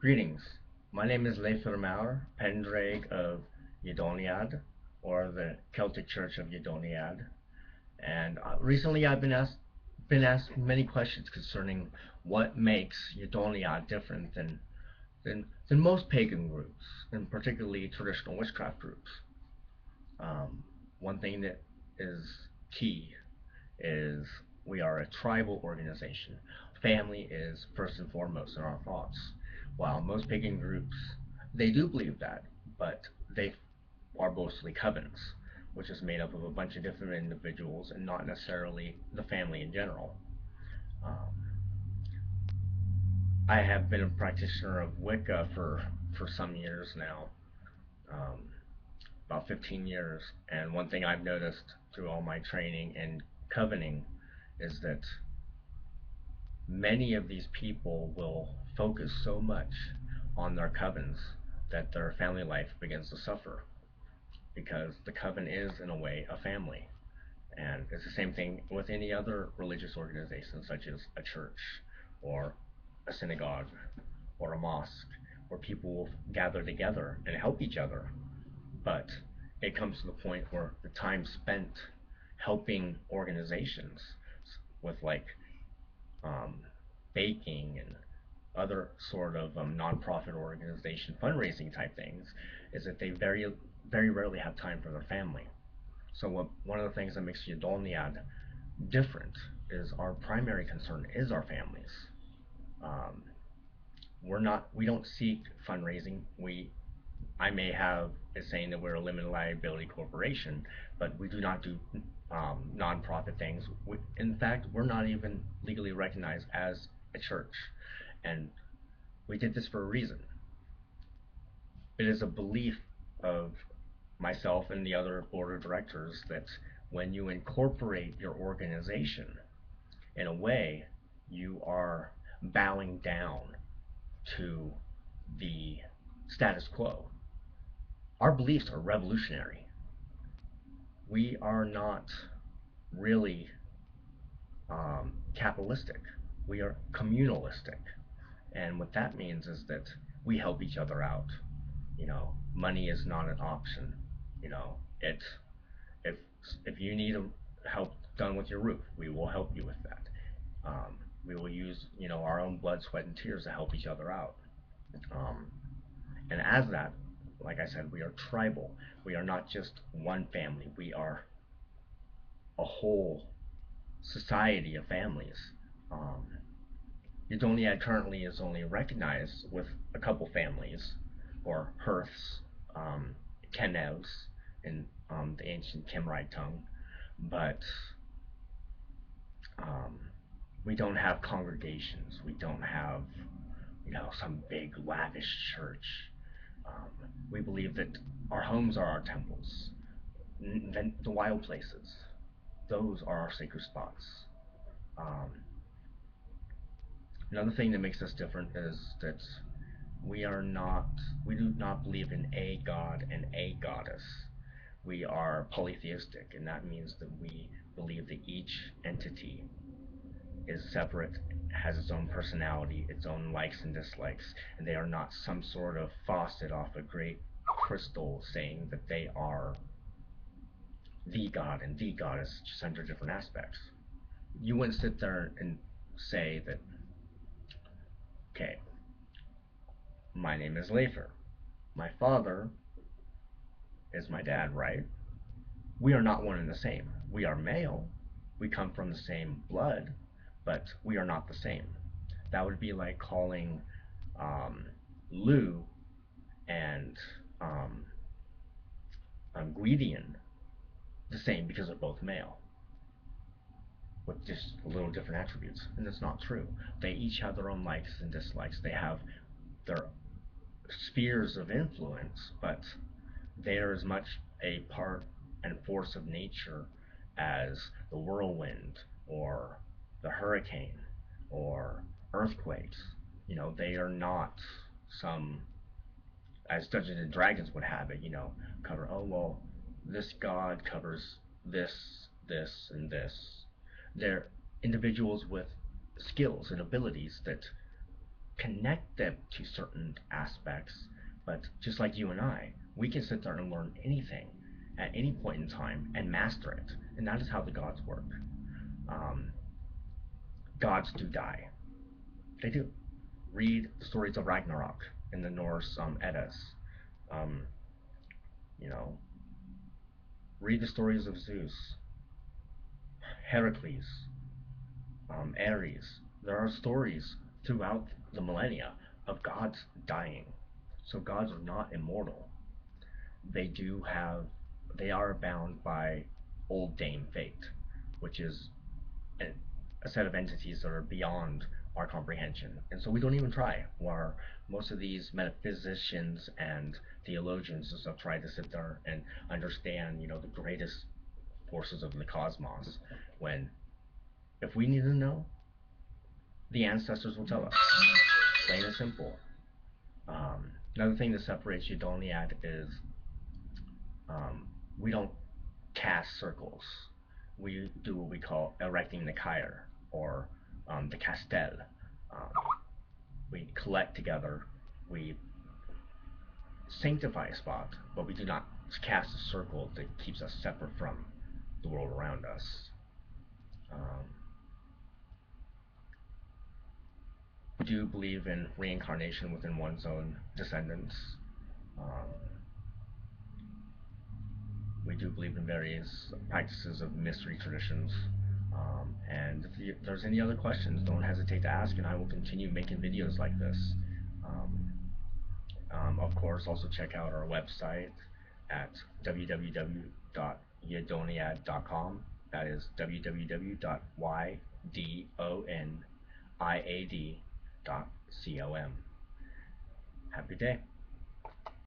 Greetings. My name is Leifur Maurer, Pendraig of Doniad, or the Celtic Church of Doniad. And recently I've been asked many questions concerning what makes Doniad different than most pagan groups, and particularly traditional witchcraft groups. One thing that is key is we are a tribal organization. Family is first and foremost in our thoughts. While most pagan groups, they do believe that, but they are mostly covenants, which is made up of a bunch of different individuals and not necessarily the family in general. Um, I have been a practitioner of Wicca for some years now, um, about 15 years, and one thing I've noticed through all my training and covening is that many of these people will focus so much on their covens that their family life begins to suffer because the coven is, in a way, a family. And it's the same thing with any other religious organization, such as a church or a synagogue or a mosque, where people will gather together and help each other. But it comes to the point where the time spent helping organizations with like um, baking and other sort of nonprofit organization fundraising type things is that they very rarely have time for their family. So one of the things that makes Yadolniad different is our primary concern is our families. Um, we don't seek fundraising. I may have is saying that we're a limited liability corporation, but we do not do nonprofit things. In fact, we're not even legally recognized as a church, and we did this for a reason. It is a belief of myself and the other board of directors that when you incorporate your organization, in a way, you are bowing down to the status quo. Our beliefs are revolutionary. We are not really capitalistic. We are communalistic. And what that means is that we help each other out. Money is not an option. It's if if you need help done with your roof, we will help you with that. We will use our own blood, sweat, and tears to help each other out. Um, and as that, like I said, we are tribal. We are not just one family. We are a whole society of families. Um, Udoniad currently is only recognized with a couple families, or hearths, Kenevs, in the ancient Kimrite tongue, but um, we don't have congregations. We don't have, some big lavish church. Um, we believe that our homes are our temples. Then the wild places, those are our sacred spots. Um, Another thing that makes us different is that we do not believe in a god and a goddess. We are polytheistic, and that means that we believe that each entity is separate, has its own personality, its own likes and dislikes, and they are not some sort of faucet off a great crystal saying that they are the god and the goddess, just under different aspects. You wouldn't sit there and say that, okay, my name is Leifer. My father is my dad, right? We are not one and the same. We are male. We come from the same blood, but we are not the same. That would be like calling um, Lou and um, Guidian the same because they're both male, with just a little different attributes. And that's not true. They each have their own likes and dislikes. They have their spheres of influence, but they are as much a part and force of nature as the whirlwind or the hurricane or earthquakes. They are not some, as Dungeons and Dragons would have it, cover, oh, well, this god covers this, and this. They're individuals with skills and abilities that connect them to certain aspects, but just like you and I, we can sit there and learn anything at any point in time and master it. And that is how the gods work. Um, Gods do die. They do. Read the stories of Ragnarok in the Norse Eddas. Um, you know, read the stories of Zeus, Heracles, Ares. There are stories throughout the millennia of gods dying. So gods are not immortal. They do have, they are bound by old Dame fate, which is a, a set of entities that are beyond our comprehension. And so we don't even try. Where most of these metaphysicians and theologians and stuff try to sit there and understand, the greatest forces of the cosmos, when if we need to know, the ancestors will tell us. Plain and simple. Another thing that separates you, Doniad, is um, we don't cast circles. We do what we call erecting the Cair, or the Castel. Um, we collect together, we sanctify a spot, but we do not cast a circle that keeps us separate from the world around us. Um, we do believe in reincarnation within one's own descendants. Um, we do believe in various practices of mystery traditions. And if there's any other questions, don't hesitate to ask, and I will continue making videos like this. Um, of course, also check out our website at www.yedoniad.com. That is www.ydoniad.com. Happy day.